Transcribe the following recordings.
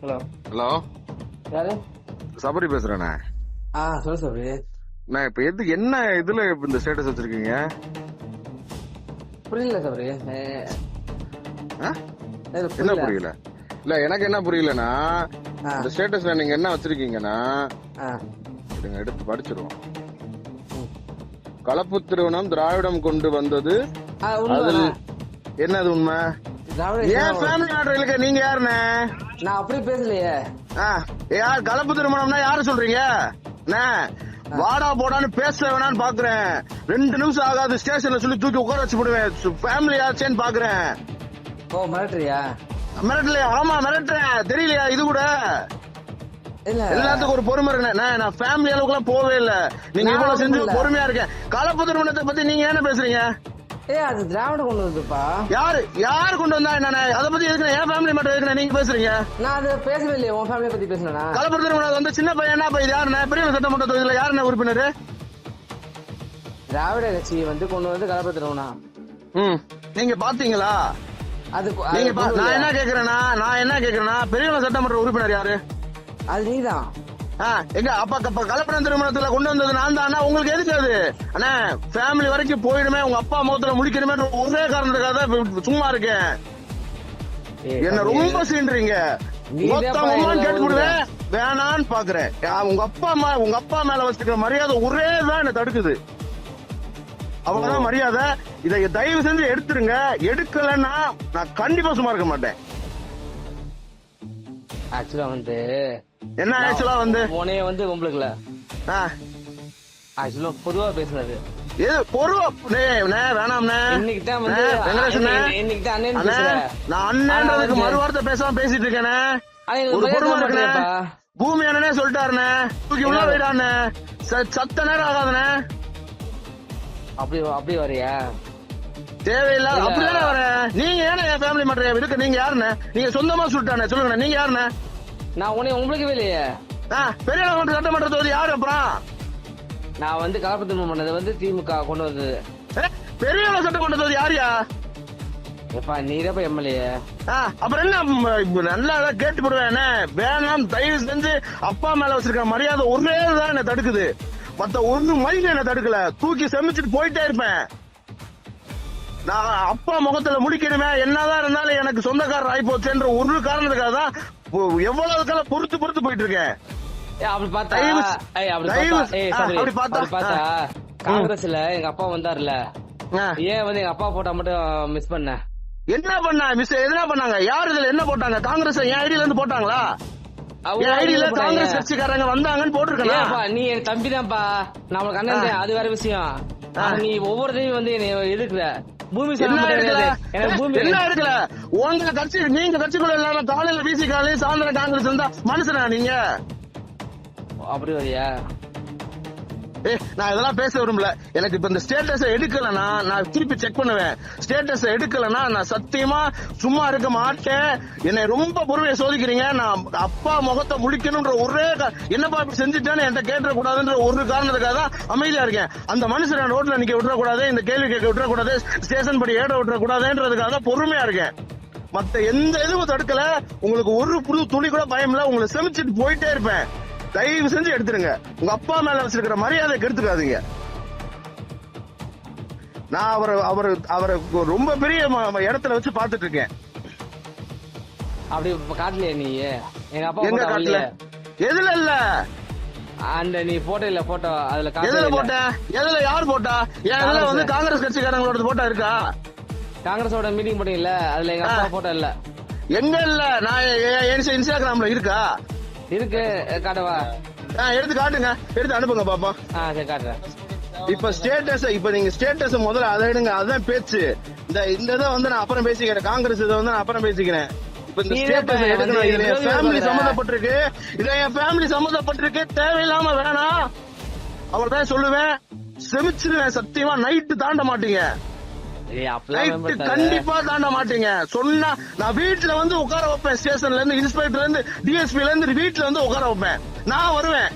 Hello hello, யாரு? சபரி பேசுறேண்ணே. சொல்லு சபரி. நான் இப்ப என்ன இதுல இந்த ஸ்டேட்டஸ் வச்சிருக்கீங்க? புரியல சபரி. என்ன புரியல? இல்ல எனக்கு என்ன புரியலன்னா, இந்த ஸ்டேட்டஸ்ல நீங்க என்ன வச்சிருக்கீங்கன்னா, இதுங்க எடுத்து படிச்சிருவோம். கலப்பு திருமணம் திராவிடம் கொண்டு வந்தது. அதில் என்னது உண்மை? ஏன் ஃபேமிலி மேட்டர் இல்ல? நீங்க யாருண்ணே? நான் அப்படி பேசலையே. யார் கலப்பு திருமணம்னா யாரு சொல்றீங்க? வாடா போடான்னு பேச வேணான்னு பாக்குறேன். 2 நிமிஷம் ஆகாது ஸ்டேஷன்ல சொல்லி தூக்கி உட்கார வச்சு போடுவேன். ஃபேமிலி ஆச்சேன்னு பாக்குறேன். ஓ மிரட்டுறியா? மிரட்டலையா? ஆமா மிரட்டுறேன். தெரியலையா இது கூட? எல்லாத்துக்கும் ஒரு பொறுமை இருக்கு. நான் ஃபேமிலி அளவுக்கு எல்லாம் போவே இல்ல. நீங்க இவ்வளவு செஞ்சு பொறுமையா இருக்கேன். கலப்பு திருமணத்தை பத்தி நீங்க என்ன பேசுறீங்க? அது திராவிடம் கொண்டு வந்துப்பா. யாரு கொண்டு வந்தா என்ன? அத பத்தி எதுக்கு என் ஃபேமிலி மட்டும் எதுக்கு நீங்க பேசுறீங்க? நான் அது பேசவே இல்லையே. உன் ஃபேமிலியை பத்தி பேசுனா? கலப்பு திருமணம் வந்து சின்ன பையன் என்ன பையன்? யாருண்ணே? பெரிய சட்டமன்ற தொகுதியில யாருண்ணே உறுப்பினர்? திராவிட கட்சி வந்து கொண்டு வந்து கலப்பு திருமணம். நீங்க பாத்தீங்களா? நான் என்ன கேக்குறேன்னா பெரிய சட்டமன்ற உறுப்பினர் யாரு? அது நீதான். எங்க அப்பா கலப்பட திருமணத்துல கொண்டு வந்தது நான் தான். உங்களுக்கு எதுக்கு அது? அண்ணா ஃபேமிலி வரைக்கும் போயிடுமே, உங்க அப்பா முகத்துல முடிக்கணுமே ஒரே காரணத்துக்காக தான் சும்மா இருக்கேன். என்ன ரொம்ப சீன்றீங்க. கேட்டு விடுவேன் வேணான்னு பாக்குறேன். உங்க அப்பா மேல வச்சிருக்கிற மரியாதை ஒரே தான் என்ன தடுக்குது. அவ்வளவுதான் மரியாதை. இதை தயவு செஞ்சு எடுத்துருங்க. எடுக்கலன்னா நான் கண்டிப்பா சும்மா இருக்க மாட்டேன். ஆக்சுவலா வந்து என்ன ஆக்சுவலா வந்து உனைய வந்து உங்களுக்குல ஆக்சுவலா பொதுவா பேசுனது வேணாம்ண்ணே. நான் அண்ணன்றதுக்கு மறுவார்த்தை பேசாம பேசிட்டு இருக்கேனே. ஒரு பொறுமை இருக்குண்ணே. பூமி அண்ணனே சொல்லிட்டாருண்ணே. தூக்கி உள்ள போயிடாண்ணே. சத்த நேரம் ஆகாதுண்ணே. அப்படி வரையா? தேவையில்லை. அப்படிதானே வரேன். நீங்க ஏன்னா என் ஃபேமிலி மட்டும் இருக்கு. நீங்க யாருண்ணே? நீங்க சொந்தமா சொல்லிட்டானே. சொல்லுங்க நீங்க யாருண்ணே? நான் உங்களுக்கு இல்லையே. பெரிய சட்டமன்ற தொகுதி யாரு? அப்புறம் நான் வந்து கலப்பு திருமணம் பண்ணது வந்து திமுக கொண்டு வந்தது. பெரிய சட்டமன்ற தொகுதி யாரியா? எப்பா நீரப்ப எம்எல்ஏ. அப்புறம் என்ன நல்லா கேட்டு போடுவேன். வேணாம் தயவு செஞ்சு. அப்பா மேல வச்சிருக்க மரியாதை ஒரே தான் என்ன தடுக்குது. மத்த ஒண்ணு மயில என்ன தடுக்கல. தூக்கி செமிச்சிட்டு போயிட்டே இருப்பேன். நான் அப்பா முகத்துல முடிக்கணுமே. என்னதான் இருந்தாலும் எனக்கு சொந்தக்காரர் ஆகி போச்சுன்ற ஒரு காரணத்துக்காக தான் எவ்வளவு காலம் பொறுத்து போயிட்டு இருக்கேன். காங்கிரஸ்ல எங்க அப்பா வந்தாருல, ஏன் வந்து எங்க அப்பா போட்டா மட்டும் மிஸ் பண்ண? என்ன பண்ண மிஸ்? எதுனா பண்ணாங்க? யாரு இதுல என்ன போட்டாங்க? காங்கிரஸ் என் ஐடியில இருந்து போட்டாங்களா? என் ஐடியில காங்கிரஸ் கட்சிக்காரங்க வந்தாங்கன்னு போட்டிருக்கேன். நீ என் தம்பி தான்ப்பா. நம்மளுக்கு அண்ணன், அது வேற விஷயம். நீ ஒவ்வொருத்தையும் வந்து எதுக்குற? பூமி என்ன எடுக்கல? உங்க கட்சி, நீங்க கட்சிக்குள்ள இல்லாம காலையில பிசி காலையில சாயந்தரம் காங்கிரஸ் இருந்தா மனுஷனா நீங்க? அப்படி வரியா? நான் இதெல்லாம் பேச விரும்பல. எனக்கு இப்ப இந்த ஸ்டேட்டஸ் எடுக்கலன்னா நான் திருப்பி செக் பண்ணுவேன். ஸ்டேட்டஸ் எடுக்கலன்னா நான் சத்தியமா சும்மா இருக்க மாட்டேன். என்னை ரொம்ப பொறுமையை சோதிக்கிறீங்க. நான் அப்பா முகத்தை முடிக்கணும்ன்ற ஒரே என்னப்பா இப்படி செஞ்சுட்டேன்னு என்கிட்ட கேட்டுற கூடாதுன்ற ஒரு காரணத்துக்காக தான் அமைதியா இருக்கேன். அந்த மனுஷனை ரோட்ல நிக்க விட்டுறக்கூடாது, இந்த கேள்வி கேட்க விட்டுறக்கூடாது, ஸ்டேஷன் படி ஏட விட்டுறக்கூடாதுன்றதுக்காக தான் பொறுமையா இருக்கேன். மத்த எந்த இதுவும் தடுக்கல. உங்களுக்கு ஒரு புது துளி கூட பயம் இல்ல. உங்களை செமிச்சிட்டு போயிட்டே இருப்பேன். தயவு செஞ்சு எடுத்துருங்க. உங்க அப்பா மேல வச்சிருக்கிற மரியாதை கெடுத்துக்காதீங்க. நான் அவரை ரொம்ப பெரிய இடத்துல வச்சு பாத்துட்டு இருக்கேன். அப்படி காட்டலையா நீ? எங்க அப்பா எங்க காட்டல? எதுல இல்ல? அந்த நீ போட்டோ இல்ல, போட்டோ அதுல எதுல போட்ட? எதுல யார் போட்டா? என் வந்து காங்கிரஸ் கட்சிக்காரங்களோட போட்டோ இருக்கா? காங்கிரஸோட மீட்டிங் போட்டீங்கல்ல, அதுல எங்க அப்பா போட்டோ இல்ல. எங்க இல்ல? நான் இன்ஸ்டாகிராம்ல இருக்கா? இருக்கு, காட்டவா? எடுத்து காட்டுங்க. எடுத்து அனுப்புங்க பாப்பா. சரி காட்டுறேன். இப்ப ஸ்டேட்டஸ், இப்ப நீங்க ஸ்டேட்டஸ் முதல்ல அதை எடுங்க. அதுதான் பேச்சு. இந்த இதை வந்து நான் அப்புறம் பேசிக்கிறேன். காங்கிரஸ் இதை வந்து நான் அப்புறம் பேசிக்கிறேன். இப்ப இந்த ஸ்டேட்டஸ் எடுக்கணும். இதுல என் ஃபேமிலி சம்பந்தப்பட்டிருக்கு. இதுல என் ஃபேமிலி சம்பந்தப்பட்டிருக்கு. தேவையில்லாம வேணாம். அவர்தான் சொல்லுவேன். செமிச்சிருவேன். சத்தியமா நைட்டு தாண்ட மாட்டீங்க. கண்டிப்பா தாண்ட மாட்டீங்க. சொன்னா நான் வீட்டுல வந்து உட்கார வைப்பேன். ஸ்டேஷன்ல இருந்து, இன்ஸ்பெக்டர்ல இருந்து, டிஎஸ்பில இருந்து வீட்டுல வந்து உட்கார வைப்பேன். நான் வருவேன்.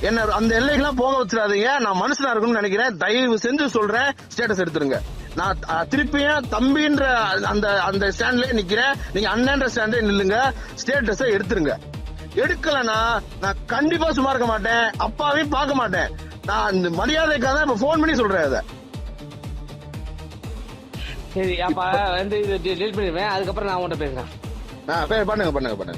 என்ன அந்த எல்லைக்கெல்லாம் போக வச்சிடாதீங்க. நான் மனுஷனா இருக்கணும்னு நினைக்கிறேன். தயவு செஞ்சு சொல்றேன், ஸ்டேட்டஸ் எடுத்துருங்க. நான் திருப்பியும் தம்பின்ற அந்த அந்த ஸ்டாண்ட்லயே நிக்கிறேன். நீங்க அண்ணன்ற ஸ்டாண்ட்லயே நில்லுங்க. ஸ்டேட்டஸை எடுத்துருங்க. எடுக்கலன்னா நான் கண்டிப்பா சும்மா இருக்க மாட்டேன். அப்பாவையும் பார்க்க மாட்டேன். நான் இந்த மரியாதைக்காக தான் இப்ப போன் பண்ணி சொல்றேன் அத. சரி அப்ப வந்து இது டெலிட் பண்ணிடுவேன். அதுக்கப்புறம் நான் உன்கிட்ட பேசுறேன். பண்ணுங்க.